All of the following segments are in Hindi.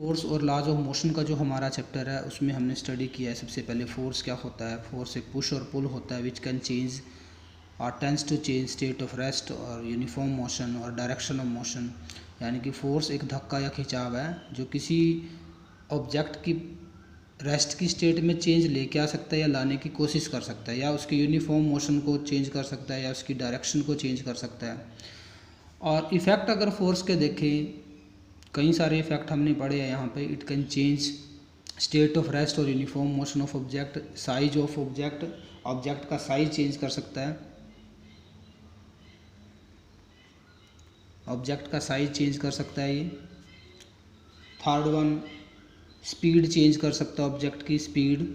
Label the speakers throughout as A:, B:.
A: फोर्स और लॉज ऑफ मोशन का जो हमारा चैप्टर है उसमें हमने स्टडी किया है। सबसे पहले फोर्स क्या होता है। फोर्स एक पुश और पुल होता है which can change or tends to change state of rest और uniform motion or direction of motion. यानी कि फोर्स एक धक्का या खिंचाव है जो किसी ऑब्जेक्ट की रेस्ट की स्टेट में चेंज लेके आ सकता है या लाने की कोशिश कर सकता है, या उसकी यूनिफॉर्म मोशन को चेंज कर सकता है या उसकी डायरेक्शन को चेंज कर सकता है। और इफ़ेक्ट अगर फोर्स के देखें, कई सारे इफेक्ट हमने पढ़े हैं यहाँ पे। It can change state of rest और uniform motion of object, size of object, object का साइज चेंज कर सकता है, ऑब्जेक्ट का साइज चेंज कर सकता है ये। थर्ड वन, स्पीड चेंज कर सकता है ऑब्जेक्ट की स्पीड।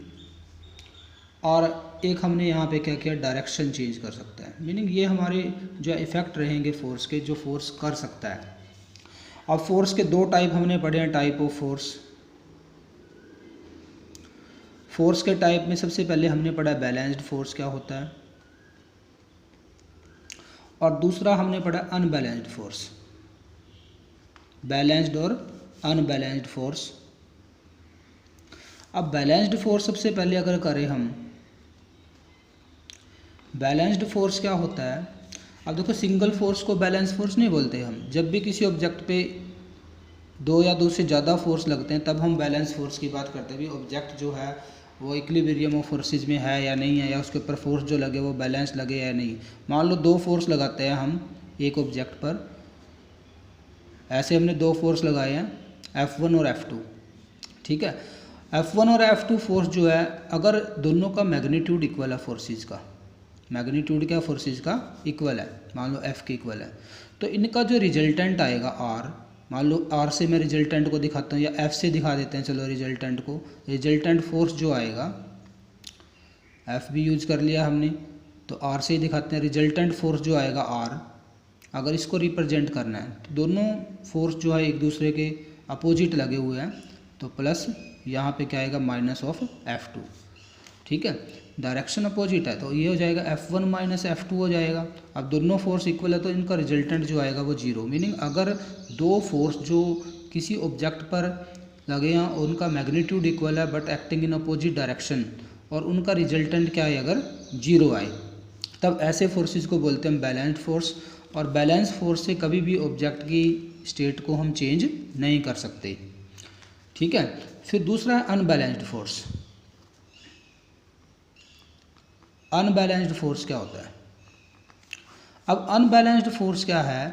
A: और एक हमने यहाँ पे क्या किया, डायरेक्शन चेंज कर सकता है। मीनिंग ये हमारे जो इफ़ेक्ट रहेंगे फोर्स के, जो फोर्स कर सकता है। अब फोर्स के दो टाइप हमने पढ़े हैं, टाइप ऑफ फोर्स। फोर्स के टाइप में सबसे पहले हमने पढ़ा बैलेंस्ड फोर्स क्या होता है, और दूसरा हमने पढ़ा अनबैलेंस्ड फोर्स। बैलेंस्ड और अनबैलेंस्ड फोर्स। अब बैलेंस्ड फोर्स सबसे पहले अगर करें हम, बैलेंस्ड फोर्स क्या होता है। अब देखो, सिंगल फोर्स को बैलेंस फोर्स नहीं बोलते हम। जब भी किसी ऑब्जेक्ट पे दो या दो से ज़्यादा फोर्स लगते हैं तब हम बैलेंस फोर्स की बात करते हैं। भी ऑब्जेक्ट जो है वो इक्विलिब्रियम ऑफ फोर्सेस में है या नहीं है, या उसके ऊपर फोर्स जो लगे वो बैलेंस लगे या नहीं। मान लो दो फोर्स लगाते हैं हम एक ऑब्जेक्ट पर, ऐसे हमने दो फोर्स लगाए हैं F1 और F2, ठीक है। F1 और F2 फोर्स जो है, अगर दोनों का मैग्नीट्यूड इक्वल है, फोर्सेस का मैग्नीट्यूड क्या फोर्सेस का इक्वल है, मान लो F के इक्वल है, तो इनका जो रिजल्टेंट आएगा R, मान लो R से मैं रिजल्टेंट को दिखाता हूँ, या F से दिखा देते हैं चलो रिजल्टेंट को। रिजल्टेंट फोर्स जो आएगा, F भी यूज कर लिया हमने, तो R से ही दिखाते हैं। रिजल्टेंट फोर्स जो आएगा R, अगर इसको रिप्रेजेंट करना है तो दोनों फोर्स जो है एक दूसरे के अपोजिट लगे हुए हैं, तो प्लस यहाँ पे क्या आएगा, माइनस ऑफ F2, ठीक है। डायरेक्शन अपोजिट है तो ये हो जाएगा F1 माइनस F2 हो जाएगा। अब दोनों फोर्स इक्वल है तो इनका रिजल्टेंट जो आएगा वो जीरो। मीनिंग अगर दो फोर्स जो किसी ऑब्जेक्ट पर लगे हैं उनका मैग्नीट्यूड इक्वल है but acting in opposite direction, और उनका रिजल्टेंट क्या है, अगर जीरो आए, तब ऐसे फोर्सेस को बोलते हैं बैलेंस्ड फोर्स। और बैलेंस फोर्स से कभी भी ऑब्जेक्ट की स्टेट को हम चेंज नहीं कर सकते, ठीक है। फिर दूसरा है अनबैलेंस्ड फोर्स। अनबैलेंस्ड फोर्स क्या होता है। अब अनबैलेंस्ड फोर्स क्या है।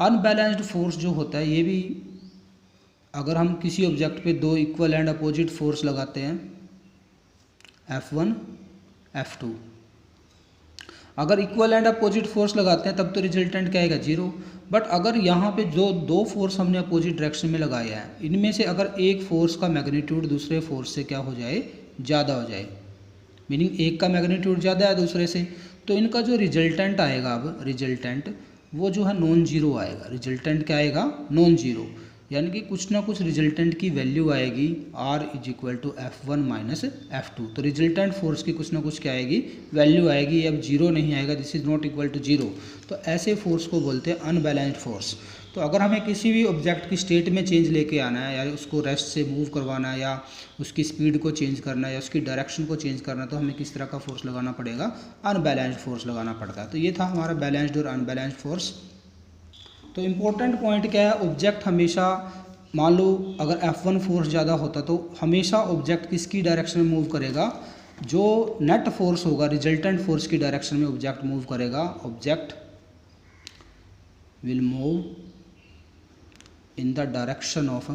A: अनबैलेंस्ड फोर्स जो होता है, ये भी अगर हम किसी ऑब्जेक्ट पे दो इक्वल एंड अपोजिट फोर्स लगाते हैं, F1 F2, अगर इक्वल एंड अपोजिट फोर्स लगाते हैं तब तो रिजल्टेंट क्या आएगा, जीरो। बट अगर यहाँ पे जो दो फोर्स हमने अपोजिट डायरेक्शन में लगाया है, इनमें से अगर एक फोर्स का मैग्नीट्यूड दूसरे फोर्स से क्या हो जाए, ज़्यादा हो जाए, मीनिंग एक का मैग्नीट्यूड ज़्यादा है दूसरे से, तो इनका जो रिजल्टेंट आएगा, अब रिजल्टेंट वो जो है नॉन जीरो आएगा। रिजल्टेंट क्या आएगा, नॉन जीरो। यानी कि कुछ ना कुछ रिजल्टेंट की वैल्यू आएगी, R is equal to F1 minus F2। तो रिजल्टेंट फोर्स की कुछ ना कुछ क्या आएगी, वैल्यू आएगी। अब जीरो नहीं आएगा, this is not equal to zero. तो ऐसे फोर्स को बोलते हैं अनबैलेंस्ड फोर्स। तो अगर हमें किसी भी ऑब्जेक्ट की स्टेट में चेंज लेके आना है, या उसको रेस्ट से मूव करवाना है, या उसकी स्पीड को चेंज करना है, या उसकी डायरेक्शन को चेंज करना है, तो हमें किस तरह का फोर्स लगाना पड़ेगा, अनबैलेंस्ड फोर्स लगाना पड़ता है। तो ये था हमारा बैलेंस्ड और अनबैलेंस्ड फोर्स। तो इम्पोर्टेंट पॉइंट क्या है, ऑब्जेक्ट हमेशा, मान लो अगर F1 फोर्स ज़्यादा होता तो हमेशा ऑब्जेक्ट किसकी डायरेक्शन में मूव करेगा, जो नेट फोर्स होगा रिजल्टेंट फोर्स की डायरेक्शन में ऑब्जेक्ट मूव करेगा। Object will move in the direction of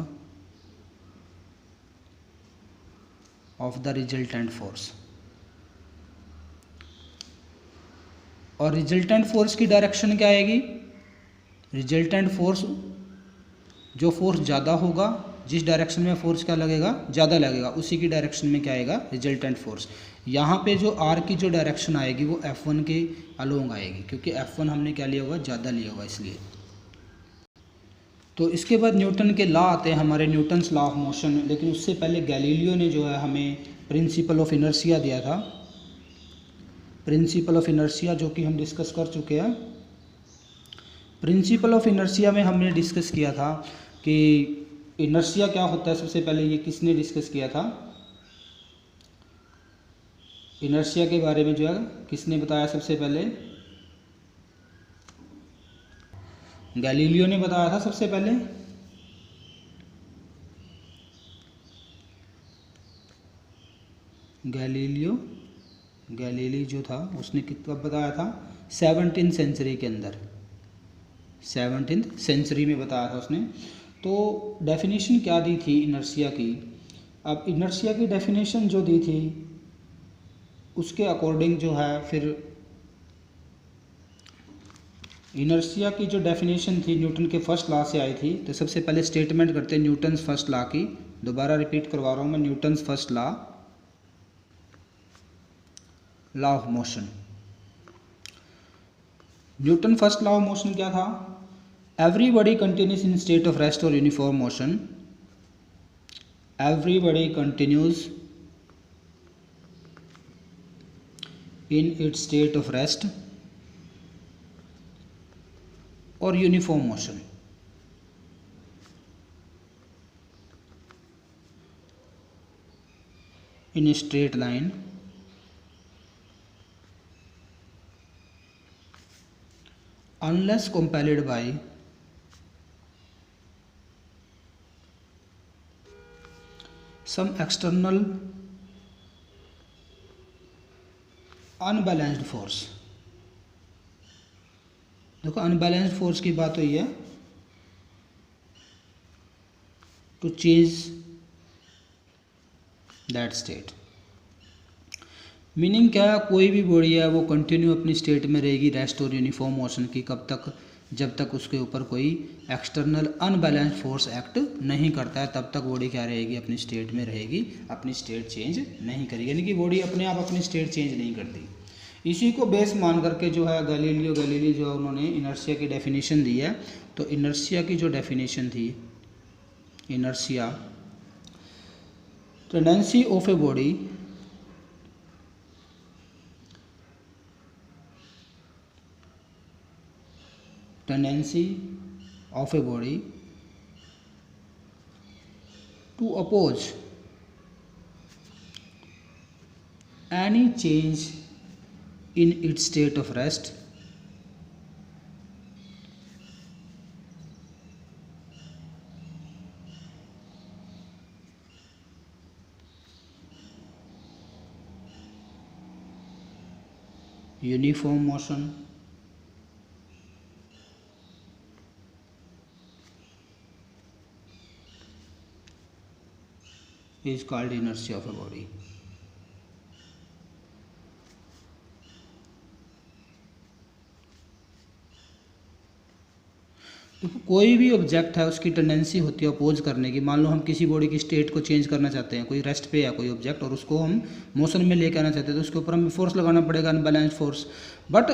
A: the resultant force. और रिजल्टेंट फोर्स की डायरेक्शन क्या आएगी, रिजल्टेंट फोर्स, जो फोर्स ज़्यादा होगा, जिस डायरेक्शन में फोर्स क्या लगेगा, ज़्यादा लगेगा, उसी की डायरेक्शन में क्या आएगा, रिजल्टेंट फोर्स। यहाँ पे जो R की जो डायरेक्शन आएगी वो F1 के अलोंग आएगी, क्योंकि F1 हमने क्या लिया होगा, ज़्यादा लिया होगा इसलिए। तो इसके बाद न्यूटन के लॉ आते हैं हमारे, न्यूटन्स लॉ ऑफ मोशन। लेकिन उससे पहले गैलीलियो ने जो है हमें प्रिंसिपल ऑफ इनर्शिया दिया था। प्रिंसिपल ऑफ इनर्शिया जो कि हम डिस्कस कर चुके हैं। प्रिंसिपल ऑफ इनर्शिया में हमने डिस्कस किया था कि इनर्शिया क्या होता है सबसे पहले ये किसने डिस्कस किया था? इनर्शिया के बारे में जो है किसने बताया सबसे पहले? गैलीलियो ने बताया था सबसे पहले। गैलीली जो था उसने कब बताया था? 17th सेंचुरी के अंदर, 17th सेंचुरी में बताया था उसने। तो डेफिनेशन क्या दी थी इनर्शिया की? अब इनर्शिया की डेफिनेशन जो दी थी उसके अकॉर्डिंग जो है फिर इनर्शिया की जो डेफिनेशन थी न्यूटन के फर्स्ट लॉ से आई थी। तो सबसे पहले स्टेटमेंट करते हैं न्यूटन्स फर्स्ट लॉ की। दोबारा रिपीट करवा रहा हूँ मैं, Newton's first law of motion. Newton first law of motion क्या था? Everybody continues in state of rest और uniform motion. Everybody continues in its state of rest or uniform motion. In a straight line unless compelled by some external unbalanced force. देखो अनबैलेंस्ड फोर्स की बात हुई है to change that state. Meaning क्या है? कोई भी बॉडी है वो कंटिन्यू अपनी स्टेट में रहेगी रेस्ट और यूनिफॉर्म मोशन की। कब तक? जब तक उसके ऊपर कोई एक्सटर्नल अनबैलेंस्ड फोर्स एक्ट नहीं करता है तब तक बॉडी क्या रहेगी? अपनी स्टेट में रहेगी, अपनी स्टेट चेंज नहीं करेगी। यानी कि बॉडी अपने आप अपनी स्टेट चेंज नहीं करती। इसी को बेस मान करके जो है गैलीली जो है उन्होंने इनर्शिया की डेफिनेशन दी है। तो इनर्शिया की जो डेफिनेशन थी, inertia tendency of a body tendency of a body to oppose any change in its state of rest uniform motion is called inertia of a body। देखो कोई भी ऑब्जेक्ट है उसकी टेंडेंसी होती है अपोज करने की। मान लो हम किसी बॉडी की स्टेट को चेंज करना चाहते हैं, कोई रेस्ट पे है कोई ऑब्जेक्ट और उसको हम मोशन में लेके आना चाहते हैं, तो उसके ऊपर हमें फोर्स लगाना पड़ेगा, अनबैलेंस फोर्स। बट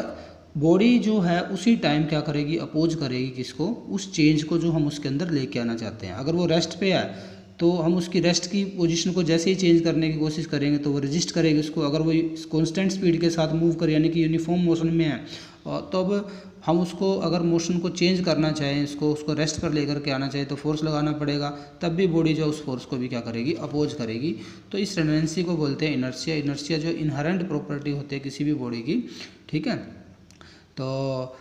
A: बॉडी जो है उसी टाइम क्या करेगी? अपोज करेगी किसको? उस चेंज को जो हम उसके अंदर लेके आना चाहते हैं। अगर वो रेस्ट पे है तो हम उसकी रेस्ट की पोजीशन को जैसे ही चेंज करने की कोशिश करेंगे तो वो रेजिस्ट करेगी उसको। अगर वो कांस्टेंट स्पीड के साथ मूव करे यानी कि यूनिफॉर्म मोशन में है तो अब हम उसको अगर मोशन को चेंज करना चाहें, उसको रेस्ट पर लेकर के आना चाहिए तो फोर्स लगाना पड़ेगा। तब भी बॉडी जो उस फोर्स को भी क्या करेगी? अपोज करेगी। तो इस टेंडेंसी को बोलते हैं इनर्शिया। इनर्शिया जो इनहेरेंट प्रॉपर्टी होती है किसी भी बॉडी की, ठीक है। तो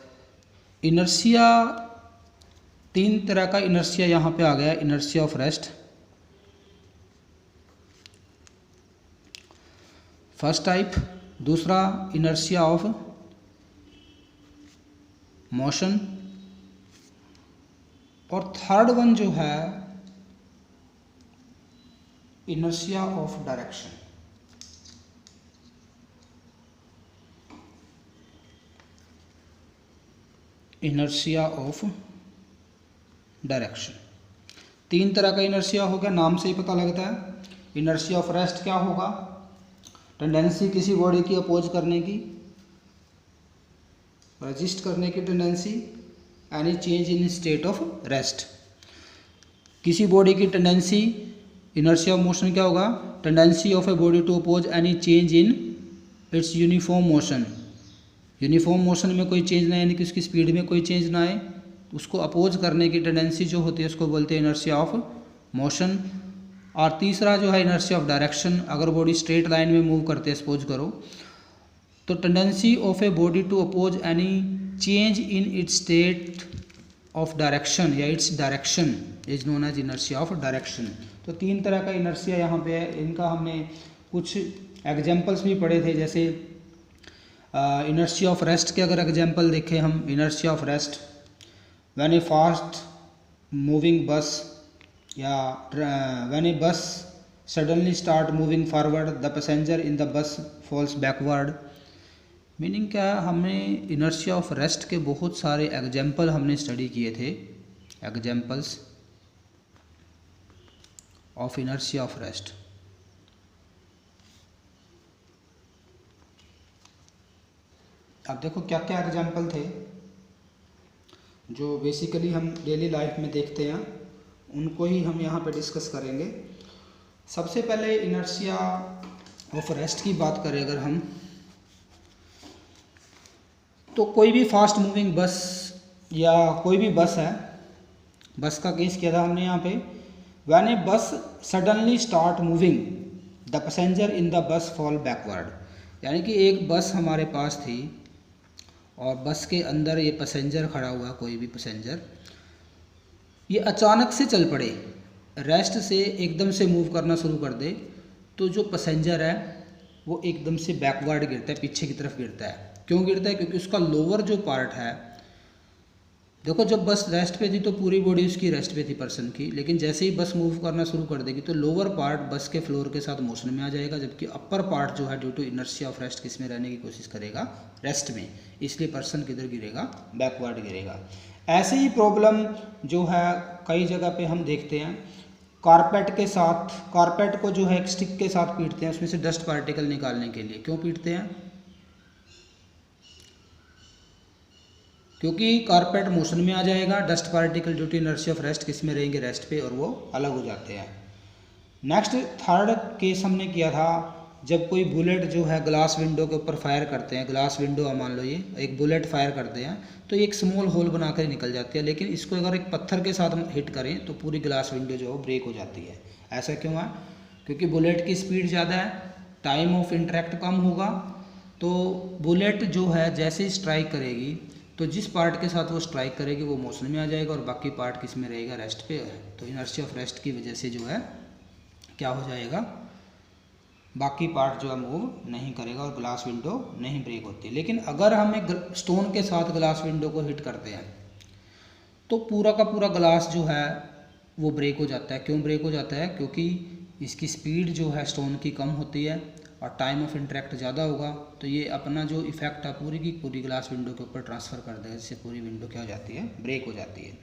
A: इनर्शिया तीन तरह का इनर्शिया यहाँ पे आ गया। Inertia of rest first type, दूसरा इनर्शिया ऑफ मोशन और थर्ड वन जो है inertia of direction. Inertia of direction तीन तरह का इनर्शिया होगा, नाम से ही पता लगता है। इनर्शिया ऑफ रेस्ट क्या होगा? टेंडेंसी किसी बॉडी की अपोज करने की, रजिस्ट करने की tendency, any change in state of rest. किसी बॉडी की टेंडेंसी, इनर्शिया ऑफ मोशन क्या होगा? Tendency of a body to oppose any change in its uniform motion. Uniform motion में कोई चेंज ना, यानी कि उसकी स्पीड में कोई चेंज ना आए, उसको अपोज करने की टेंडेंसी जो होती है उसको बोलते हैं इनर्शिया ऑफ मोशन। और तीसरा जो है इनर्शिया ऑफ डायरेक्शन, अगर बॉडी स्ट्रेट लाइन में मूव करते हैं सपोज करो, तो tendency of a body to oppose any change in its state of direction या its direction is known as inertia of direction. तो 3 तरह का इनर्शिया यहाँ पे है। इनका हमने कुछ एग्जांपल्स भी पढ़े थे, जैसे इनर्शिया ऑफ रेस्ट के अगर एग्जांपल देखें हम, inertia of rest when a fast moving bus या when a bus suddenly start moving forward the passenger in the bus falls backward. Meaning क्या है, हमने इनर्शिया ऑफ रेस्ट के बहुत सारे एग्जांपल हमने स्टडी किए थे, examples of inertia of rest. अब देखो क्या क्या एग्जांपल थे जो बेसिकली हम डेली लाइफ में देखते हैं, उनको ही हम यहाँ पे डिस्कस करेंगे। सबसे पहले इनर्शिया ऑफ रेस्ट की बात करें अगर हम, तो कोई भी फास्ट मूविंग बस या कोई भी बस है, बस का केस किया था हमने यहाँ पे, when a bus suddenly start moving the passenger in the बस फॉल बैकवर्ड। यानी कि एक बस हमारे पास थी और बस के अंदर ये पैसेंजर खड़ा हुआ, कोई भी पैसेंजर, ये अचानक से चल पड़े, रेस्ट से एकदम से मूव करना शुरू कर दे, तो जो पैसेंजर है वो एकदम से बैकवर्ड गिरता है, पीछे की तरफ गिरता है। क्यों गिरता है? क्योंकि उसका लोअर जो पार्ट है, देखो जब बस रेस्ट पे थी तो पूरी बॉडी उसकी रेस्ट पे थी पर्सन की, लेकिन जैसे ही बस मूव करना शुरू कर देगी तो लोअर पार्ट बस के फ्लोर के साथ मोशन में आ जाएगा, जबकि अपर पार्ट जो है due to inertia of rest किस में रहने की कोशिश करेगा, रेस्ट में। इसलिए पर्सन किधर गिरेगा, बैकवर्ड गिरेगा। ऐसे ही प्रॉब्लम जो है कई जगह पे हम देखते हैं, कारपेट के साथ, कारपेट को जो है एक स्टिक के साथ पीटते हैं उसमें से डस्ट पार्टिकल निकालने के लिए। क्यों पीटते हैं? क्योंकि कारपेट मोशन में आ जाएगा, dust particle due to inertia of rest किस में रहेंगे, रेस्ट पे, और वो अलग हो जाते हैं। नेक्स्ट थर्ड केस हमने किया था, जब कोई बुलेट जो है ग्लास विंडो के ऊपर फायर करते हैं, ग्लास विंडो मान लो ये एक बुलेट फायर करते हैं तो एक स्मॉल होल बना कर निकल जाती है, लेकिन इसको अगर एक पत्थर के साथ हिट करें तो पूरी ग्लास विंडो जो है ब्रेक हो जाती है। ऐसा क्यों है? क्योंकि बुलेट की स्पीड ज़्यादा है, टाइम ऑफ इंटरेक्ट कम होगा, तो बुलेट जो है जैसे ही स्ट्राइक करेगी तो जिस पार्ट के साथ वो स्ट्राइक करेगी वो मोशन में आ जाएगा और बाकी पार्ट किस में रहेगा, रेस्ट पे। तो इनर्शिया ऑफ रेस्ट की वजह से जो है क्या हो जाएगा, बाकी पार्ट जो है मूव नहीं करेगा और ग्लास विंडो नहीं ब्रेक होती। लेकिन अगर हम एक स्टोन के साथ ग्लास विंडो को हिट करते हैं तो पूरा का पूरा ग्लास जो है वो ब्रेक हो जाता है। क्यों ब्रेक हो जाता है? क्योंकि इसकी स्पीड जो है स्टोन की कम होती है और टाइम ऑफ इंटरेक्ट ज़्यादा होगा, तो ये अपना जो इफेक्ट है पूरी की पूरी ग्लास विंडो के ऊपर ट्रांसफ़र कर देगा, जिससे पूरी विंडो क्या हो जाती है, ब्रेक हो जाती है।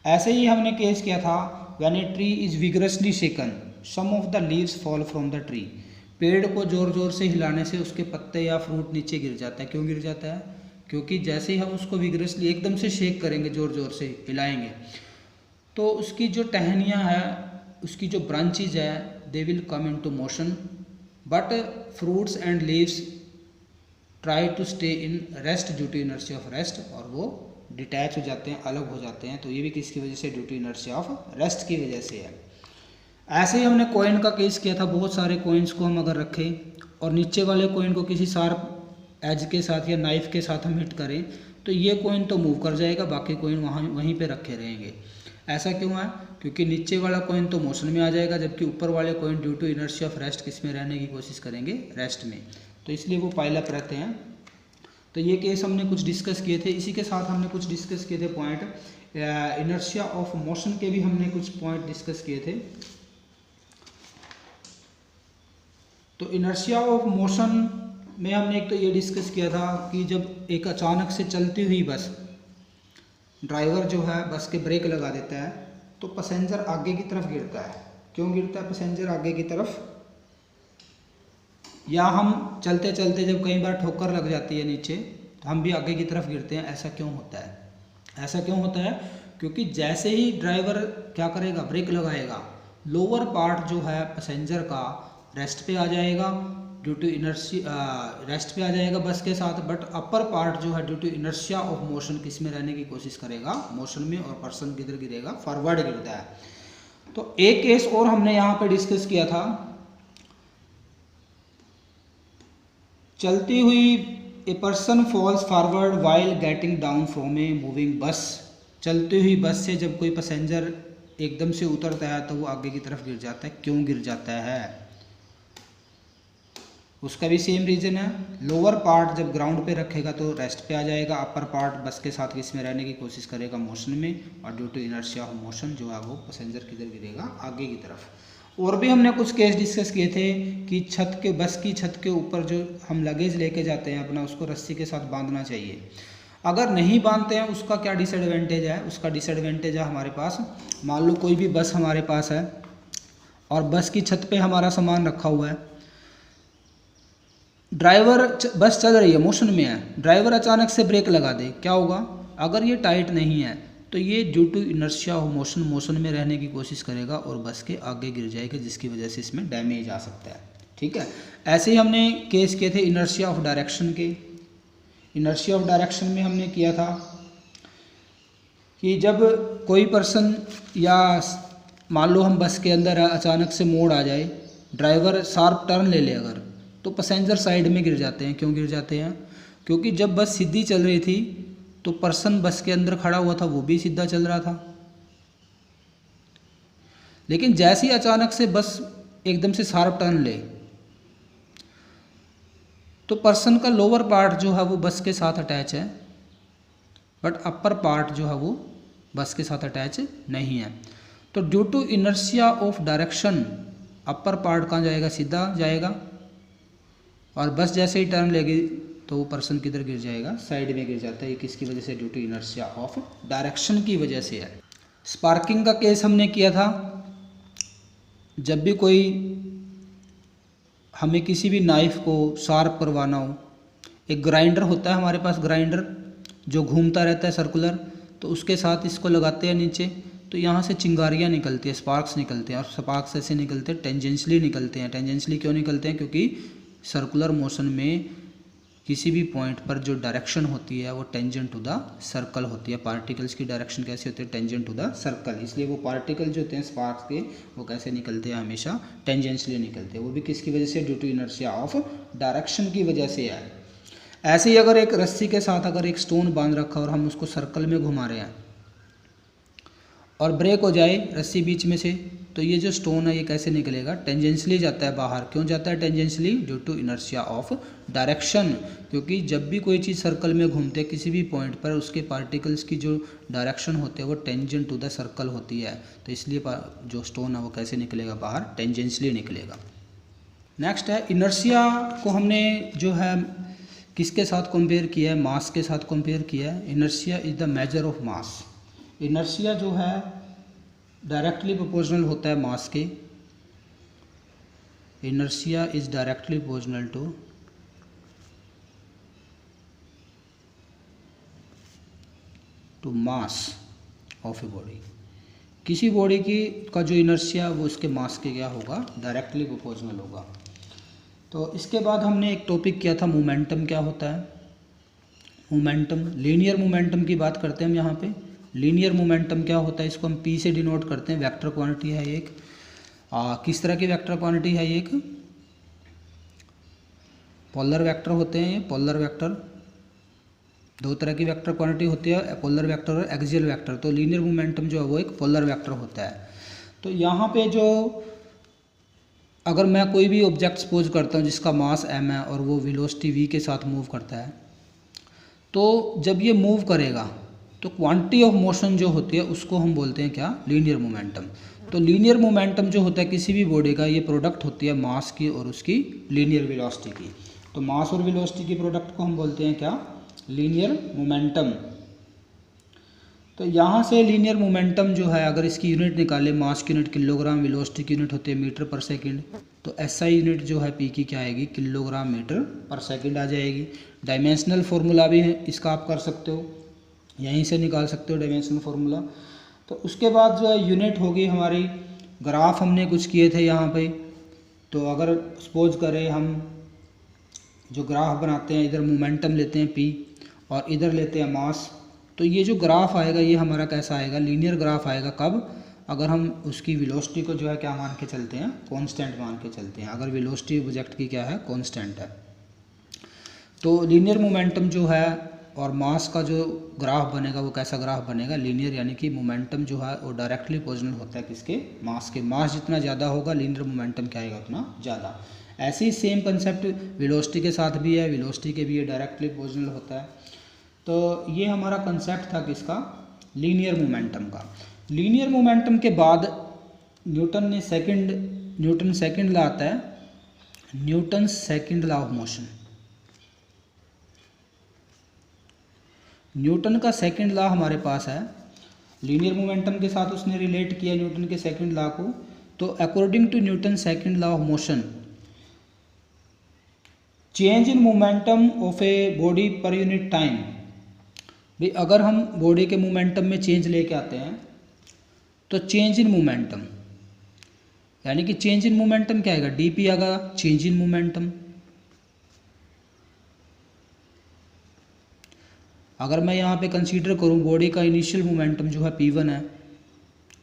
A: ऐसे ही हमने केस किया था, when a tree is vigorously shaken some of the leaves fall from the tree. पेड़ को ज़ोर ज़ोर से हिलाने से उसके पत्ते या फ्रूट नीचे गिर जाता है। क्यों गिर जाता है? क्योंकि जैसे ही हम उसको विगरसली एकदम से शेक करेंगे, ज़ोर ज़ोर से हिलाएंगे, तो उसकी जो टहनियाँ हैं, उसकी जो ब्रांचेज है, they will come into motion, but fruits and leaves try to stay in rest due to inertia of rest, और वो डिटैच हो जाते हैं, अलग हो जाते हैं। तो ये भी किसकी वजह से? Due to inertia of rest की वजह से है। ऐसे ही हमने कॉइन का केस किया था, बहुत सारे कॉइन्स को हम अगर रखें और नीचे वाले कॉइन को किसी शार्प एज के साथ या नाइफ के साथ हम हिट करें तो ये कॉइन तो मूव कर जाएगा, बाकी कॉइन वहीं पे रखे रहेंगे। ऐसा क्यों है? क्योंकि नीचे वाला कॉइन तो मोशन में आ जाएगा, जबकि ऊपर वाले coin due to inertia of rest किस में रहने की कोशिश करेंगे, रेस्ट में। तो इसलिए वो पाइल अप रहते हैं। तो ये केस हमने कुछ डिस्कस किए थे। इसी के साथ हमने कुछ डिस्कस किए थे पॉइंट, इनर्शिया ऑफ मोशन के भी हमने कुछ पॉइंट डिस्कस किए थे। तो इनर्शिया ऑफ मोशन में हमने एक तो ये डिस्कस किया था कि जब एक अचानक से चलती हुई बस, ड्राइवर जो है बस के ब्रेक लगा देता है तो पैसेंजर आगे की तरफ गिरता है। क्यों गिरता है पैसेंजर आगे की तरफ? या हम चलते चलते जब कई बार ठोकर लग जाती है नीचे तो हम भी आगे की तरफ गिरते हैं। ऐसा क्यों होता है? ऐसा क्यों होता है? क्योंकि जैसे ही ड्राइवर क्या करेगा, ब्रेक लगाएगा, लोअर पार्ट जो है पैसेंजर का रेस्ट पे आ जाएगा, ड्यू टू इनर्शिया रेस्ट पे आ जाएगा बस के साथ, बट अपर पार्ट जो है due to inertia of motion किस में रहने की कोशिश करेगा, मोशन में, और पर्सन किधर गिरेगा, फॉरवर्ड गिरता है। तो एक केस और हमने यहाँ पे डिस्कस किया था, चलती हुई a person falls forward while getting down from a moving bus. चलती हुई बस से जब कोई पैसेंजर एकदम से उतरता है तो वो आगे की तरफ गिर जाता है। क्यों गिर जाता है? उसका भी सेम रीज़न है। लोअर पार्ट जब ग्राउंड पे रखेगा तो रेस्ट पे आ जाएगा, अपर पार्ट बस के साथ किस में रहने की कोशिश करेगा, मोशन में, और due to inertia of motion जो है वो पैसेंजर किधर गिरेगा, आगे की तरफ। और भी हमने कुछ केस डिस्कस किए थे कि छत के, बस की छत के ऊपर जो हम लगेज लेके जाते हैं अपना, उसको रस्सी के साथ बांधना चाहिए। अगर नहीं बांधते हैं उसका क्या डिसएडवांटेज है? उसका डिसएडवांटेज है हमारे पास, मान लो कोई भी बस हमारे पास है और बस की छत पे हमारा सामान रखा हुआ है, ड्राइवर, बस चल रही है, मोशन में है, ड्राइवर अचानक से ब्रेक लगा दे, क्या होगा? अगर ये टाइट नहीं है तो ये due to inertia of motion, motion में रहने की कोशिश करेगा और बस के आगे गिर जाएगा, जिसकी वजह से इसमें डैमेज आ सकता है। ठीक है, ऐसे ही हमने केस किए थे इनर्शिया ऑफ डायरेक्शन के। इनर्शिया ऑफ डायरेक्शन में हमने किया था कि जब कोई पर्सन, या मान लो हम बस के अंदर अचानक से मोड़ आ जाए, ड्राइवर शार्प टर्न ले ले अगर, तो पैसेंजर साइड में गिर जाते हैं। क्यों गिर जाते हैं? क्योंकि जब बस सीधी चल रही थी तो पर्सन बस के अंदर खड़ा हुआ था वो भी सीधा चल रहा था, लेकिन जैसे ही अचानक से बस एकदम से शार्प टर्न ले तो पर्सन का लोअर पार्ट जो है वो बस के साथ अटैच है, बट अपर पार्ट जो है वो बस के साथ अटैच नहीं है। तो due to inertia of direction upper part कहाँ जाएगा? सीधा जाएगा, और बस जैसे ही टर्न लेगी तो वो पर्सन किधर गिर जाएगा? साइड में गिर जाता है। ये किसकी वजह से? Due to inertia of direction की वजह से है। स्पार्किंग का केस हमने किया था, जब भी कोई हमें किसी भी नाइफ को शार्प करवाना हो, एक ग्राइंडर होता है हमारे पास, ग्राइंडर जो घूमता रहता है सर्कुलर, तो उसके साथ इसको लगाते हैं नीचे, तो यहाँ से चिंगारियाँ निकलती है, स्पार्क्स निकलते हैं, और स्पार्क्स ऐसे निकलते हैं, टेंजेंशली निकलते हैं। टेंजेंशली क्यों निकलते हैं? क्योंकि सर्कुलर मोशन में किसी भी पॉइंट पर जो डायरेक्शन होती है वो टेंजेंट टू द सर्कल होती है। पार्टिकल्स की डायरेक्शन कैसी होती है? Tangent to the circle. इसलिए वो पार्टिकल जो होते हैं स्पार्क्स के, वो कैसे निकलते हैं? हमेशा टेंजेंशली निकलते हैं। वो भी किसकी वजह से? Due to inertia of direction की वजह से है। ऐसे ही अगर एक रस्सी के साथ अगर एक स्टोन बांध रखा और हम उसको सर्कल में घुमा रहे हैं और ब्रेक हो जाए रस्सी बीच में से, तो ये जो स्टोन है ये कैसे निकलेगा? टेंजेंशली जाता है बाहर। क्यों जाता है tangentially? Due to inertia of direction. क्योंकि जब भी कोई चीज़ सर्कल में घूमते हैं किसी भी पॉइंट पर, उसके पार्टिकल्स की जो डायरेक्शन होती है वो टेंजेंट टू द सर्कल होती है, तो इसलिए जो स्टोन है वो कैसे निकलेगा बाहर? टेंजेंशली निकलेगा। नेक्स्ट है इनर्शिया को हमने जो है किसके साथ कंपेयर किया है? मास के साथ कंपेयर किया है। Inertia is the measure of mass. Inertia जो है डायरेक्टली प्रोपोर्शनल होता है मास के। Inertia is directly proportional to mass of a body. किसी बॉडी की का जो इनर्शिया वो उसके मास के क्या होगा? डायरेक्टली प्रोपोर्शनल होगा। तो इसके बाद हमने एक टॉपिक किया था मोमेंटम क्या होता है। मोमेंटम, लीनियर मोमेंटम की बात करते हैं हम यहाँ पे। लीनियर मोमेंटम क्या होता है? इसको हम पी से डिनोट करते हैं। वेक्टर क्वांटिटी है एक। किस तरह की वेक्टर क्वांटिटी है? एक पोलर वेक्टर होते हैं। ये पोलर वेक्टर, दो तरह की वेक्टर क्वांटिटी होती है, पोलर वेक्टर और एक्सियल वेक्टर। तो लीनियर मोमेंटम जो है वो एक पोलर वेक्टर होता है। तो यहाँ पे जो अगर मैं कोई भी ऑब्जेक्ट सपोज करता हूँ जिसका मास m है और वो वेलोसिटी v के साथ मूव करता है, तो जब ये मूव करेगा तो क्वांटिटी ऑफ मोशन जो होती है उसको हम बोलते हैं क्या? Linear momentum. तो लीनियर मोमेंटम जो होता है किसी भी बॉडी का, ये प्रोडक्ट होती है मास की और उसकी लीनियर वेलोसिटी की। तो मास और वेलोसिटी की प्रोडक्ट को हम बोलते हैं क्या? Linear momentum. तो यहाँ से लीनियर मोमेंटम जो है, अगर इसकी यूनिट निकाले, मास की यूनिट किलोग्राम, वेलोसिटी की यूनिट होती है मीटर पर सेकंड, तो एसआई यूनिट जो है पी की क्या आएगी? किलोग्राम मीटर पर सेकंड आ जाएगी। डायमेंशनल फार्मूला भी है इसका, आप कर सकते हो, यहीं से निकाल सकते हो डायमेंशनल फार्मूला। तो उसके बाद जो है यूनिट होगी हमारी, ग्राफ हमने कुछ किए थे यहाँ पे। तो अगर सपोज करें हम जो ग्राफ बनाते हैं, इधर मोमेंटम लेते हैं पी और इधर लेते हैं मास, तो ये जो ग्राफ आएगा ये हमारा कैसा आएगा? लीनियर ग्राफ आएगा। कब? अगर हम उसकी वेलोसिटी को जो है क्या मान के चलते हैं, कांस्टेंट मान के चलते हैं, अगर वेलोसिटी ऑब्जेक्ट की क्या है, कांस्टेंट है। तो लीनियर मोमेंटम जो है और मास का जो ग्राफ बनेगा वो कैसा ग्राफ बनेगा, लीनियर, यानी कि मोमेंटम जो है वो डायरेक्टली प्रोपोर्शनल होता है किसके, मास के। मास जितना ज़्यादा होगा लीनियर मोमेंटम क्या आएगा, उतना ज़्यादा। ऐसे ही सेम कंसेप्ट वेलोसिटी के साथ भी है, वेलोसिटी के भी ये डायरेक्टली प्रोपोर्शनल होता है। तो ये हमारा कंसेप्ट था किसका, लीनियर मोमेंटम का। लीनियर मोमेंटम के बाद न्यूटन सेकंड लॉ आता है, Newton second law of motion. Newton का सेकंड लॉ हमारे पास है, लीनियर मोमेंटम के साथ उसने रिलेट किया न्यूटन के सेकंड लॉ को। तो according to Newton second law of motion, change in momentum of a body per unit time. भाई अगर हम बॉडी के मोमेंटम में चेंज लेके आते हैं तो चेंज इन मोमेंटम, यानी कि चेंज इन मोमेंटम क्या आएगा, डीपी आएगा, चेंज इन मोमेंटम। अगर मैं यहाँ पे कंसीडर करूँ बॉडी का इनिशियल मोमेंटम जो है p1 है,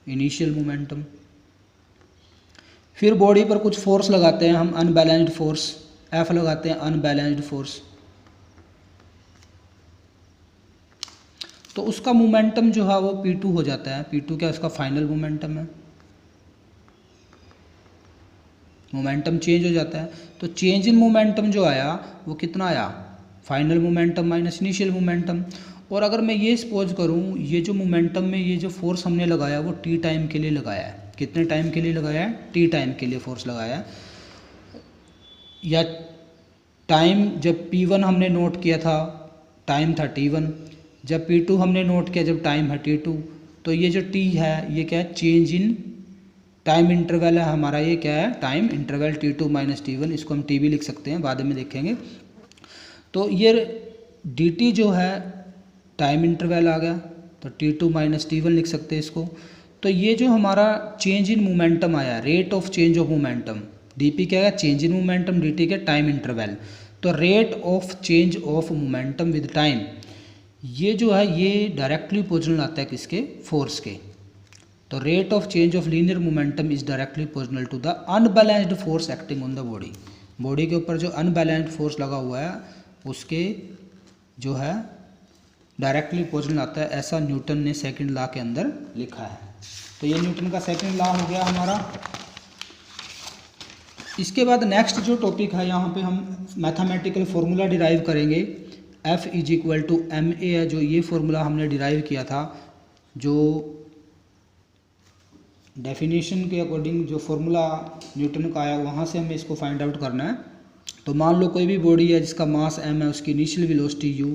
A: इनिशियल मोमेंटम, फिर बॉडी पर कुछ फोर्स लगाते हैं हम, अनबैलेंस्ड फोर्स F लगाते हैं, अनबैलेंस्ड फोर्स, तो उसका मोमेंटम जो है वो p2 हो जाता है। p2 क्या उसका फाइनल मोमेंटम है, मोमेंटम चेंज हो जाता है। तो चेंज इन मोमेंटम जो आया वो कितना आया, final momentum minus initial momentum. और अगर मैं ये सपोज करूँ ये जो मोमेंटम में ये जो फोर्स हमने लगाया वो t टाइम के लिए लगाया है, कितने टाइम के लिए लगाया है, t टाइम के लिए फोर्स लगाया है। या टाइम जब p1 हमने नोट किया था टाइम था t1, जब p2 हमने नोट किया जब टाइम है t2। तो ये जो t है ये क्या है, चेंज इन टाइम इंटरवल है हमारा, ये क्या है, time interval t2 minus t1, इसको हम t भी लिख सकते हैं, बाद में देखेंगे। तो ये dt जो है टाइम इंटरवल आ गया, तो t2 माइनस t1 लिख सकते हैं इसको। तो ये जो हमारा चेंज इन मोमेंटम आया, rate of change of momentum, dp क्या है, चेंज इन मोमेंटम, dt के टाइम इंटरवल। तो rate of change of momentum with time, ये जो है ये डायरेक्टली प्रोपोर्शनल आता है किसके, फोर्स के। तो rate of change of linear momentum is directly proportional to the unbalanced force acting on the body. Body के ऊपर जो अनबैलेंस्ड फोर्स लगा हुआ है उसके जो है डायरेक्टली प्रोपोर्शनल आता है, ऐसा न्यूटन ने सेकंड लॉ के अंदर लिखा है। तो ये न्यूटन का सेकंड लॉ हो गया हमारा। इसके बाद नेक्स्ट जो टॉपिक है यहाँ पे हम मैथमेटिकल फार्मूला डिराइव करेंगे, F is equal to ma है, जो ये फार्मूला हमने डिराइव किया था, जो डेफिनेशन के अकॉर्डिंग जो फार्मूला न्यूटन का आया वहाँ से हमें इसको फाइंड आउट करना है। तो मान लो कोई भी बॉडी है जिसका मास m है, उसकी इनिशियल वेलोसिटी u,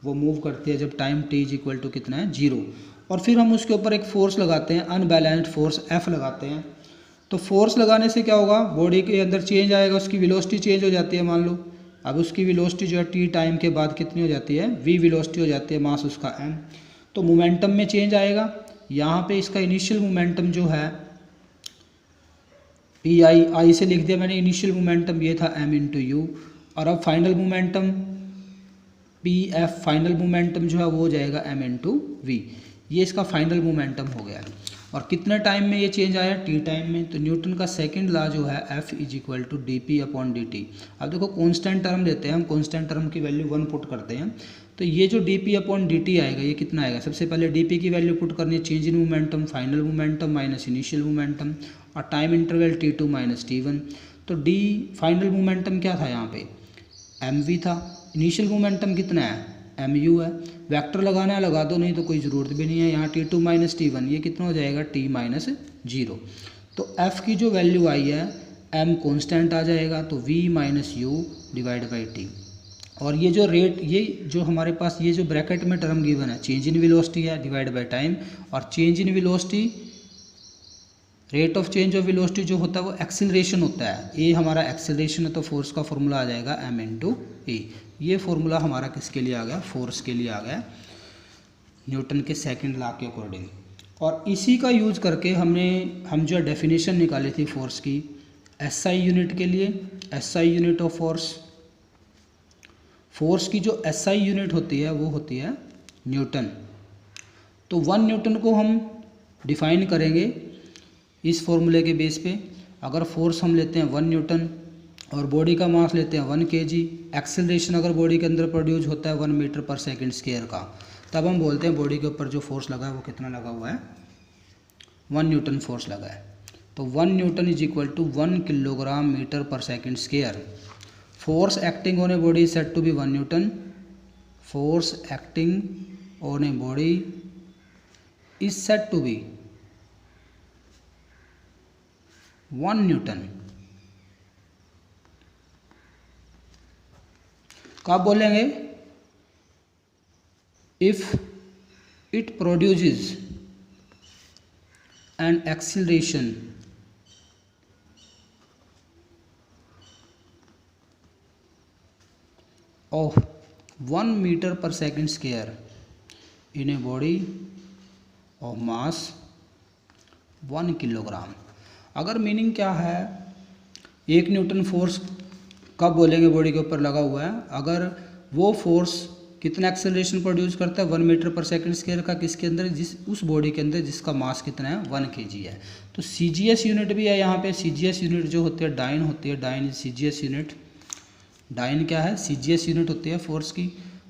A: वो मूव करती है जब time t is equal to कितना है, 0। और फिर हम उसके ऊपर एक फोर्स लगाते हैं, अनबैलेंस्ड फोर्स F लगाते हैं। तो फोर्स लगाने से क्या होगा, बॉडी के अंदर चेंज आएगा, उसकी वेलोसिटी चेंज हो जाती है। मान लो अब उसकी वेलोसिटी जो है t टाइम के बाद कितनी हो जाती है, v वेलोसिटी हो जाती है, मास उसका m। तो मोमेंटम में चेंज आएगा। यहाँ पे इसका इनिशियल मोमेंटम जो है पी आई से लिख दिया मैंने, इनिशियल मोमेंटम ये था m इंटू यू। और अब final momentum P F, final momentum जो है वो हो जाएगा m इंटू वी। ये इसका फाइनल मोमेंटम हो गया। और कितने टाइम में ये चेंज आया, t टाइम में। तो न्यूटन का सेकंड लॉ जो है F is equal to d p upon d t. अब देखो कांस्टेंट टर्म लेते हैं हम, कांस्टेंट टर्म की वैल्यू 1 पुट करते हैं। तो ये जो d p upon d t आएगा ये कितना आएगा, सबसे पहले डी पी की वैल्यू पुट करनी है, change in momentum, final momentum minus initial momentum, और time interval t2 minus t1। तो डी फाइनल मोमेंटम क्या था यहाँ पे, mv था। इनिशियल मोमेंटम कितना है, mu है। वेक्टर लगाना है लगा दो, नहीं तो कोई ज़रूरत भी नहीं है। यहाँ t2 माइनस t1 ये कितना हो जाएगा, t माइनस 0। तो f की जो वैल्यू आई है m कांस्टेंट आ जाएगा, तो v minus you divide by T. और ये जो रेट, ये जो हमारे पास ये जो ब्रैकेट में टर्म गिवन है, चेंज इन वेलोसिटी है डिवाइड बाई टाइम। और change in velocity, rate of change of velocity जो होता है वो एक्सेलरेशन होता है। ये हमारा एक्सेलरेशन है, तो फोर्स का फॉर्मूला आ जाएगा m इंटू ए। ये फॉर्मूला हमारा किसके लिए आ गया, फोर्स के लिए आ गया, न्यूटन के सेकंड लॉ के अकॉर्डिंग। और इसी का यूज़ करके हम जो डेफिनेशन निकाली थी फोर्स की, SI यूनिट के लिए, SI unit of force. Force की जो SI यूनिट होती है वो होती है न्यूटन। तो 1 न्यूटन को हम डिफाइन करेंगे इस फॉर्मूले के बेस पे अगर फोर्स हम लेते हैं 1 न्यूटन और बॉडी का मास लेते हैं 1 kg, एक्सेलरेशन अगर बॉडी के अंदर प्रोड्यूस होता है 1 मीटर पर सेकंड स्क्वायर का, तब हम बोलते हैं बॉडी के ऊपर जो फोर्स लगा है वो कितना लगा हुआ है, 1 न्यूटन फोर्स लगा है। तो 1 newton is equal to 1 kilogram metre per second square. Force acting on a body is said to be 1 newton. Force acting on a body is said to be 1 newton. कब बोलेंगे, if it produces an acceleration of 1 metre per second square in a body of mass 1 kilogram. अगर मीनिंग क्या है, 1 न्यूटन फोर्स कब बोलेंगे बॉडी के ऊपर लगा हुआ है, अगर वो फोर्स कितना एक्सेलरेशन प्रोड्यूस करता है 1 मीटर पर सेकंड स्क्वायर का, किसके अंदर, जिस उस बॉडी के अंदर जिसका मास कितना है 1 kg है। तो CGS यूनिट भी है यहाँ पे। CGS यूनिट जो होती है डाइन होती है, डाइन CGS यूनिट। डाइन क्या है, CGS यूनिट होती है फोर्स की।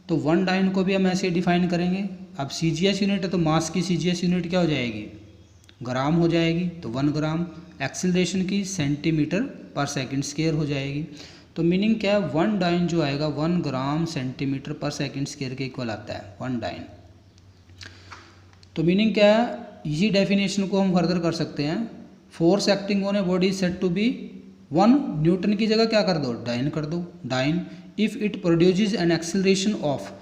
A: तो 1 डाइन को भी हम ऐसे डिफाइन करेंगे। अब CGS यूनिट है तो मास की CGS यूनिट क्या हो जाएगी, ग्राम हो जाएगी, तो 1 ग्राम। एक्सेलरेशन की सेंटीमीटर पर सेकंड स्क्वायर हो जाएगी। तो मीनिंग क्या है, 1 डाइन जो आएगा 1 ग्राम सेंटीमीटर पर सेकंड स्क्वायर के इक्वल आता है 1 डाइन। तो मीनिंग क्या है, इसी डेफिनेशन को हम फर्दर कर सकते हैं। Force acting on a body said to be 1 newton की जगह क्या कर दो, डाइन कर दो, dyne. If it produces an acceleration of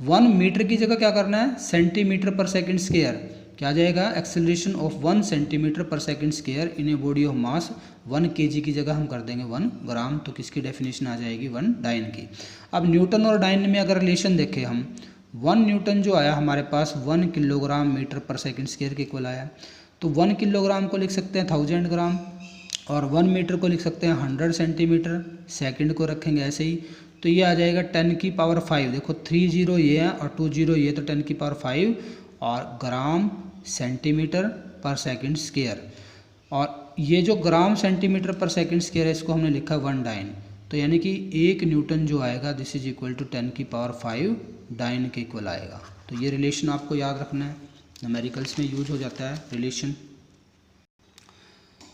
A: 1 metre की जगह क्या करना है, सेंटीमीटर पर सेकंड स्क्वायर, क्या जाएगा, एक्सेलरेशन ऑफ 1 सेंटीमीटर पर second square in a body of mass 1 kg की जगह हम कर देंगे 1 ग्राम। तो किसकी डेफिनेशन आ जाएगी, 1 डाइन की। अब न्यूटन और डाइन में अगर रिलेशन देखें हम, 1 न्यूटन जो आया हमारे पास 1 kilogram metre per second square के इक्वल आया। तो 1 किलोग्राम को लिख सकते हैं 1000 ग्राम और 1 मीटर को लिख सकते हैं 100 सेंटीमीटर, सेकंड को रखेंगे ऐसे ही। तो ये आ जाएगा 10 की पावर 5। देखो 3 0 ये है और 2 0 ये, तो 10 की पावर 5 और ग्राम सेंटीमीटर पर सेकंड स्क्वायर। और ये जो ग्राम सेंटीमीटर पर सेकंड स्क्वायर है इसको हमने लिखा 1 डाइन। तो यानी कि 1 न्यूटन जो आएगा दिस इज इक्वल टू 10 की पावर 5 डाइन के इक्वल आएगा। तो ये रिलेशन आपको याद रखना है, न्यूमेरिकल्स में यूज हो जाता है रिलेशन।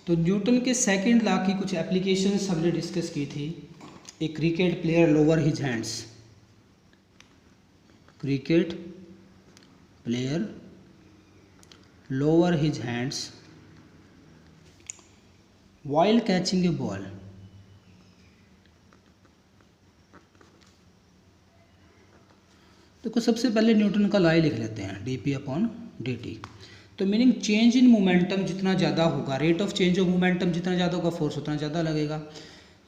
A: तो न्यूटन के सेकंड लॉ की कुछ एप्लीकेशंस हमने डिस्कस की थी। A cricket player lower his hands, cricket player lower his hands while catching a ball। देखो सबसे पहले न्यूटन का लॉ लिख लेते हैं, dp/dt। तो मीनिंग चेंज इन मोमेंटम जितना ज़्यादा होगा, rate of change of momentum जितना ज़्यादा होगा फोर्स उतना ज़्यादा लगेगा,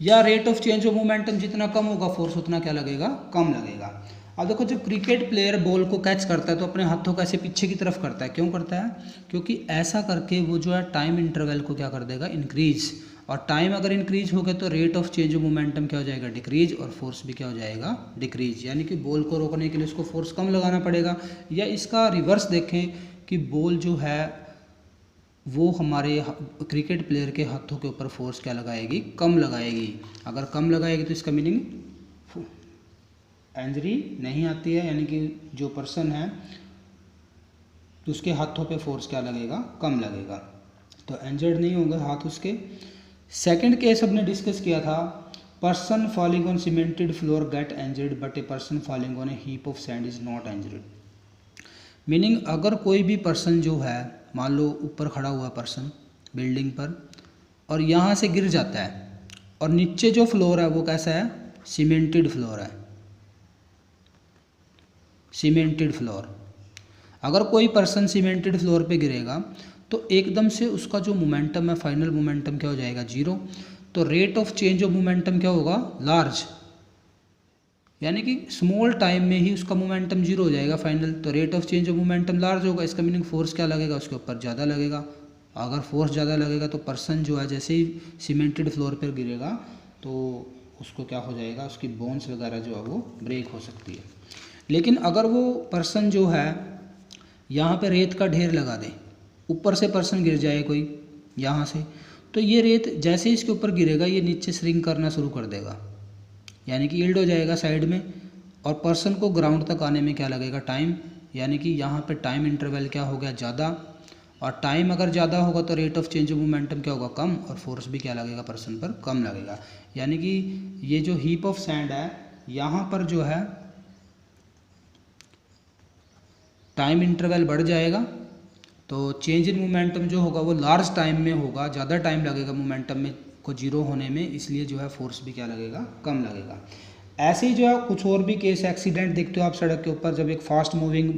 A: या rate of change of momentum जितना कम होगा फोर्स उतना क्या लगेगा, कम लगेगा। अब देखो जब क्रिकेट प्लेयर बॉल को कैच करता है तो अपने हाथों को ऐसे पीछे की तरफ करता है, क्यों करता है, क्योंकि ऐसा करके वो जो है टाइम इंटरवल को क्या कर देगा, इंक्रीज। और टाइम अगर इंक्रीज हो गया तो rate of change of momentum क्या हो जाएगा, डिक्रीज, और फोर्स भी क्या हो जाएगा, डिक्रीज। यानी कि बॉल को रोकने के लिए उसको फोर्स कम लगाना पड़ेगा। या इसका रिवर्स देखें कि बॉल जो है वो हमारे क्रिकेट प्लेयर के हाथों के ऊपर फोर्स क्या लगाएगी, कम लगाएगी। अगर कम लगाएगी तो इसका मीनिंग इंजरी नहीं आती है, यानी कि जो पर्सन है तो उसके हाथों पे फोर्स क्या लगेगा, कम लगेगा, तो इंजर्ड नहीं होंगे हाथ उसके। सेकंड केस हमने डिस्कस किया था, person falling on cemented floor get injured but a person falling on A heap of sand is not injured. Meaning अगर कोई भी पर्सन जो है, मान लो ऊपर खड़ा हुआ पर्सन बिल्डिंग पर और यहाँ से गिर जाता है और नीचे जो फ्लोर है वो कैसा है, सीमेंटेड फ्लोर है, सीमेंटेड फ्लोर। अगर कोई पर्सन सीमेंटेड फ्लोर पे गिरेगा तो एकदम से उसका जो मोमेंटम है, फाइनल मोमेंटम क्या हो जाएगा, 0। तो rate of change of momentum क्या होगा, लार्ज, यानी कि स्मॉल टाइम में ही उसका मोमेंटम 0 हो जाएगा फाइनल। तो rate of change of momentum large होगा, इसका मीनिंग फोर्स क्या लगेगा, उसके ऊपर ज़्यादा लगेगा। अगर फोर्स ज़्यादा लगेगा तो पर्सन जो है जैसे ही सीमेंटेड फ्लोर पर गिरेगा तो उसको क्या हो जाएगा, उसकी बोन्स वगैरह जो है वो ब्रेक हो सकती है। लेकिन अगर वो पर्सन जो है यहाँ पे रेत का ढेर लगा दे, ऊपर से पर्सन गिर जाए कोई यहाँ से, तो ये रेत जैसे इसके ऊपर गिरेगा ये नीचे श्रिंक करना शुरू कर देगा, यानी कि यील्ड हो जाएगा साइड में। और पर्सन को ग्राउंड तक आने में क्या लगेगा, टाइम, यानी कि यहाँ पे टाइम इंटरवल क्या हो गया, ज़्यादा। और टाइम अगर ज़्यादा होगा तो rate of change of momentum क्या होगा, कम, और फोर्स भी क्या लगेगा पर्सन पर, कम लगेगा। यानी कि ये जो हीप ऑफ सैंड है यहाँ पर जो है टाइम इंटरवल बढ़ जाएगा, तो चेंज इन मोमेंटम जो होगा वो लार्ज टाइम में होगा, ज़्यादा टाइम लगेगा मोमेंटम में को जीरो होने में, इसलिए जो है फोर्स भी क्या लगेगा, कम लगेगा। ऐसे ही जो है कुछ और भी केस एक्सीडेंट देखते हो आप सड़क के ऊपर, जब एक फास्ट मूविंग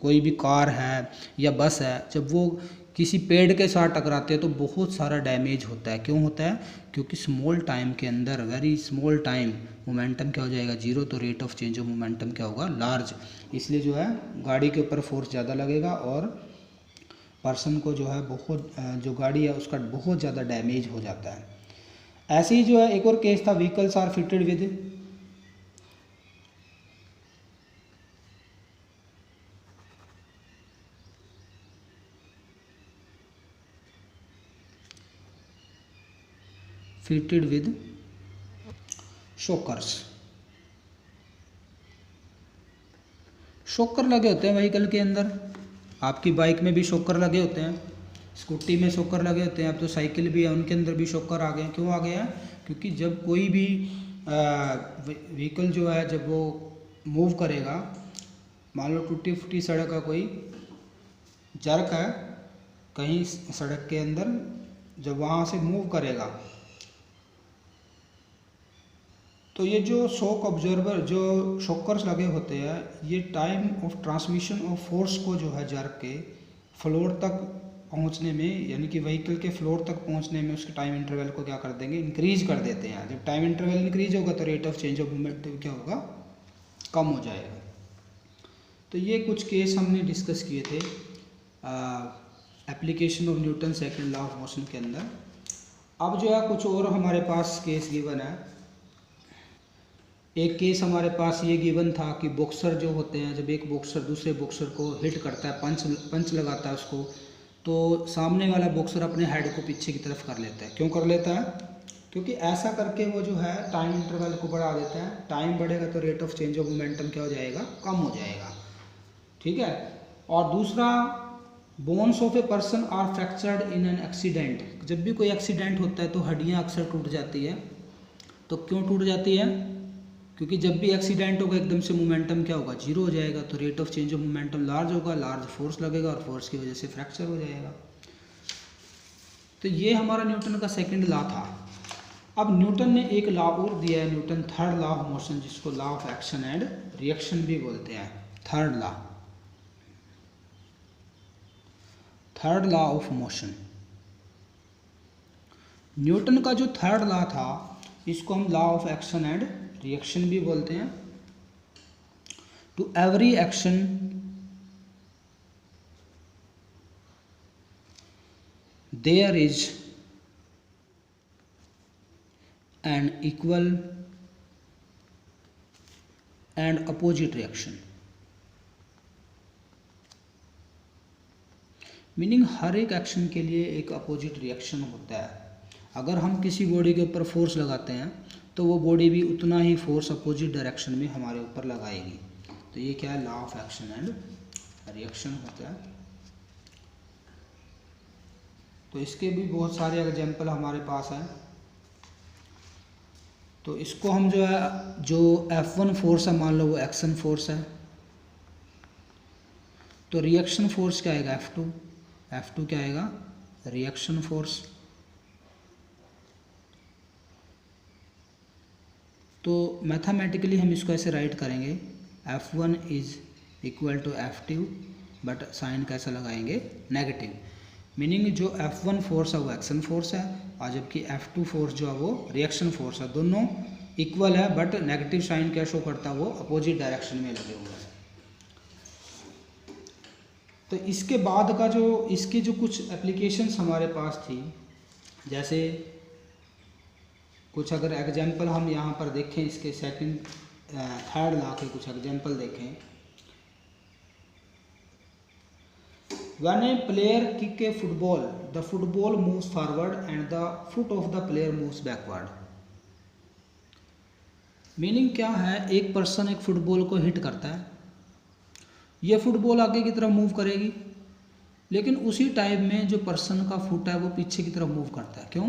A: कोई भी कार है या बस है, जब वो किसी पेड़ के साथ टकराते हैं तो बहुत सारा डैमेज होता है। क्यों होता है, क्योंकि स्मॉल टाइम के अंदर, वेरी स्मॉल टाइम, मोमेंटम क्या हो जाएगा, जीरो, तो rate of change of momentum क्या होगा, लार्ज। इसलिए जो है गाड़ी के ऊपर फोर्स ज़्यादा लगेगा और पर्सन को जो है बहुत, जो गाड़ी है उसका बहुत ज़्यादा डैमेज हो जाता है। ऐसे ही जो है एक और केस था, vehicles are fitted with shockers. Shocker लगे होते हैं व्हीकल के अंदर, आपकी बाइक में भी शॉकर लगे होते हैं, स्कूटी में शॉकर लगे होते हैं, अब तो साइकिल भी है उनके अंदर भी शॉकर आ गए हैं। क्यों आ गए हैं, क्योंकि जब कोई भी व्हीकल जो है जब वो मूव करेगा, मान लो टूटी फूटी सड़क है, कोई जर्क है कहीं सड़क के अंदर, जब वहाँ से मूव करेगा तो ये जो शॉक ऑब्जर्वर, जो शॉकर्स लगे होते हैं, ये time of transmission of force को जो है जर्क के फ्लोर तक पहुंचने में, यानी कि व्हीकल के फ्लोर तक पहुंचने में उसके टाइम इंटरवल को क्या कर देंगे, इंक्रीज कर देते हैं। जब टाइम इंटरवल इंक्रीज होगा तो rate of change of moment क्या होगा, कम हो जाएगा। तो ये कुछ केस हमने डिस्कस किए थे application of Newton second law of motion के अंदर। अब जो है कुछ और हमारे पास केस गिवन है। एक केस हमारे पास ये गिवन था कि बॉक्सर जो होते हैं, जब एक बॉक्सर दूसरे बॉक्सर को हिट करता है, पंच लगाता है उसको, तो सामने वाला बॉक्सर अपने हेड को पीछे की तरफ कर लेता है। क्यों कर लेता है, क्योंकि ऐसा करके वो जो है टाइम इंटरवल को बढ़ा देता है। टाइम बढ़ेगा तो rate of change of momentum क्या हो जाएगा, कम हो जाएगा। ठीक है। और दूसरा, bones of a person are fractured in an accident. जब भी कोई एक्सीडेंट होता है तो हड्डियाँ अक्सर टूट जाती है। तो क्यों टूट जाती है, क्योंकि जब भी एक्सीडेंट होगा एकदम से मोमेंटम क्या होगा, जीरो हो जाएगा, तो rate of change of momentum large होगा, लार्ज फोर्स लगेगा और फोर्स की वजह से फ्रैक्चर हो जाएगा। तो ये हमारा न्यूटन का सेकंड लॉ था। अब न्यूटन ने एक लॉ और दिया है, Newton third law of motion, जिसको law of action and reaction भी बोलते हैं। Third law of motion, Newton का जो थर्ड लॉ था इसको हम law of action and reaction भी बोलते हैं। To every action there is an equal and opposite reaction. Meaning हर एक एक्शन के लिए एक अपोजिट रिएक्शन होता है। अगर हम किसी बॉडी के ऊपर फोर्स लगाते हैं तो वो बॉडी भी उतना ही फोर्स अपोजिट डायरेक्शन में हमारे ऊपर लगाएगी। तो ये क्या है, law of action and reaction होता है। तो इसके भी बहुत सारे एग्जाम्पल हमारे पास हैं। तो इसको हम जो है, जो F1 फोर्स है, मान लो वो एक्शन फोर्स है, तो रिएक्शन फोर्स क्या आएगा, F2 क्या आएगा, रिएक्शन फोर्स। तो मैथमेटिकली हम इसको ऐसे राइट करेंगे, F1 is equal to F2, but sign कैसा लगाएंगे, नेगेटिव। मीनिंग जो F1 फोर्स है वो एक्शन फोर्स है, और जबकि F2 फोर्स जो है वो रिएक्शन फोर्स है। दोनों इक्वल है बट नेगेटिव साइन क्या शो करता है, वो अपोजिट डायरेक्शन में लगे हुए हैं। तो इसके बाद का जो, इसकी जो कुछ एप्लीकेशंस हमारे पास थी, जैसे कुछ अगर एग्जाम्पल हम यहाँ पर देखें, इसके सेकंड थर्ड लॉ के कुछ एग्जाम्पल देखें। When A player kick A football the football moves forward and the foot of the player moves backward. Meaning क्या है, एक पर्सन एक फुटबॉल को हिट करता है, ये फुटबॉल आगे की तरफ मूव करेगी, लेकिन उसी टाइम में जो पर्सन का फुट है वो पीछे की तरफ मूव करता है। क्यों?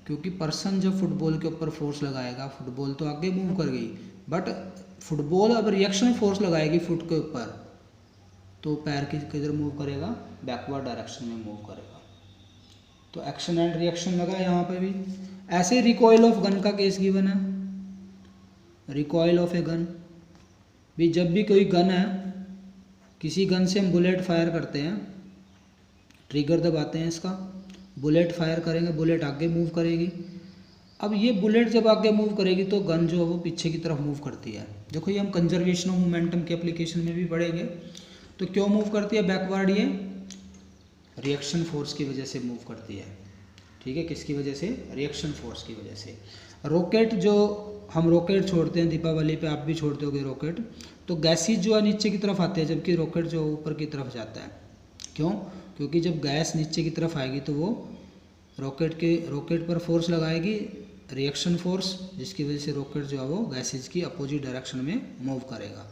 A: क्योंकि पर्सन जब फुटबॉल के ऊपर फोर्स लगाएगा, फुटबॉल तो आगे मूव कर गई, बट फुटबॉल अब रिएक्शन फोर्स लगाएगी फुट के ऊपर, तो पैर किधर मूव करेगा? बैकवर्ड डायरेक्शन में मूव करेगा। तो एक्शन एंड रिएक्शन लगा यहाँ पे भी। ऐसे रिकॉइल ऑफ गन का केस गिवन है। रिकॉइल ऑफ ए गन भी, जब भी कोई गन है, किसी गन से हम बुलेट फायर करते हैं, ट्रिगर दबाते हैं इसका, बुलेट फायर करेंगे, बुलेट आगे मूव करेगी। अब ये बुलेट जब आगे मूव करेगी तो गन जो है वो पीछे की तरफ मूव करती है। देखो ये हम कंजर्वेशन ऑफ मोमेंटम के एप्लीकेशन में भी पढ़ेंगे। तो क्यों मूव करती है बैकवर्ड? ये रिएक्शन फोर्स की वजह से मूव करती है। ठीक है, किसकी वजह से? रिएक्शन फोर्स की वजह से। रॉकेट, जो हम रॉकेट छोड़ते हैं दीपावली पे, आप भी छोड़ते होगे रॉकेट, तो गैसेज जो है नीचे की तरफ आते हैं, जबकि रॉकेट जो ऊपर की तरफ जाता है। क्यों? क्योंकि जब गैस नीचे की तरफ आएगी तो वो रॉकेट पर फोर्स लगाएगी, रिएक्शन फोर्स, जिसकी वजह से रॉकेट जो है वो गैसेज की अपोजिट डायरेक्शन में मूव करेगा।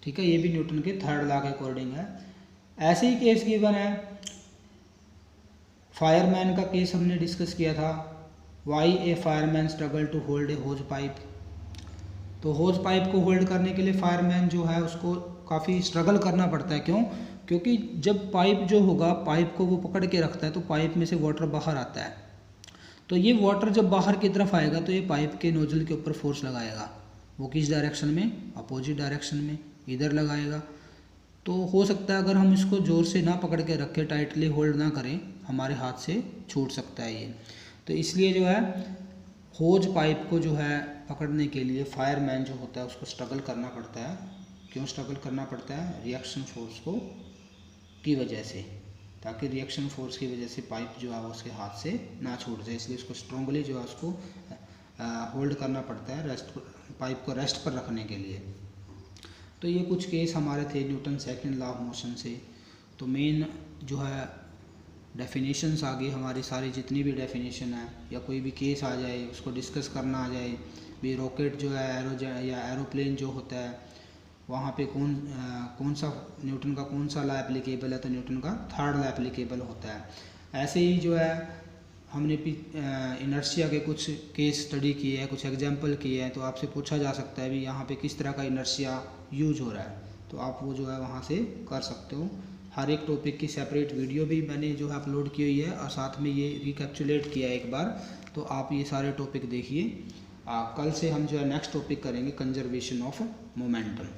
A: ठीक है, ये भी न्यूटन के थर्ड लॉ के अकॉर्डिंग है। ऐसे ही केस गिवन है, फायरमैन का केस हमने डिस्कस किया था। Why a fireman struggle to hold a hose pipe. तो होज पाइप को होल्ड करने के लिए फायरमैन जो है उसको काफ़ी स्ट्रगल करना पड़ता है। क्यों? क्योंकि जब पाइप जो होगा, पाइप को वो पकड़ के रखता है, तो पाइप में से वाटर बाहर आता है। तो ये वाटर जब बाहर की तरफ आएगा तो ये पाइप के नोजल के ऊपर फोर्स लगाएगा। वो किस डायरेक्शन में? अपोजिट डायरेक्शन में, इधर लगाएगा। तो हो सकता है अगर हम इसको ज़ोर से ना पकड़ के रखें, टाइटली होल्ड ना करें, हमारे हाथ से छूट सकता है ये। तो इसलिए जो है होज पाइप को जो है पकड़ने के लिए फायरमैन जो होता है उसको स्ट्रगल करना पड़ता है। क्यों स्ट्रगल करना पड़ता है? रिएक्शन फोर्स को की वजह से, ताकि रिएक्शन फोर्स की वजह से पाइप जो है उसके हाथ से ना छूट जाए, इसलिए उसको स्ट्रांगली जो है उसको होल्ड करना पड़ता है, पाइप को रेस्ट पर रखने के लिए। तो ये कुछ केस हमारे थे Newton second law of motion से। तो मेन जो है डेफिनेशंस आ गई हमारी सारी, जितनी भी डेफिनेशन है, या कोई भी केस आ जाए उसको डिस्कस करना आ जाए भी, रॉकेट जो है या एरोप्लेन जो होता है वहाँ पे कौन सा न्यूटन का कौन सा लॉ एप्लीकेबल है? तो न्यूटन का थर्ड लॉ एप्लीकेबल होता है। ऐसे ही जो है हमने इनर्शिया के कुछ केस स्टडी किए हैं, कुछ एग्जांपल किए हैं, तो आपसे पूछा जा सकता है भी यहाँ पे किस तरह का इनर्शिया यूज हो रहा है, तो आप वो जो है वहाँ से कर सकते हो। हर एक टॉपिक की सेपरेट वीडियो भी मैंने जो है अपलोड की हुई है, और साथ में ये रिकैप्चुलेट किया है एक बार, तो आप ये सारे टॉपिक देखिए। कल से हम जो है नेक्स्ट टॉपिक करेंगे कंजर्वेशन ऑफ मोमेंटम।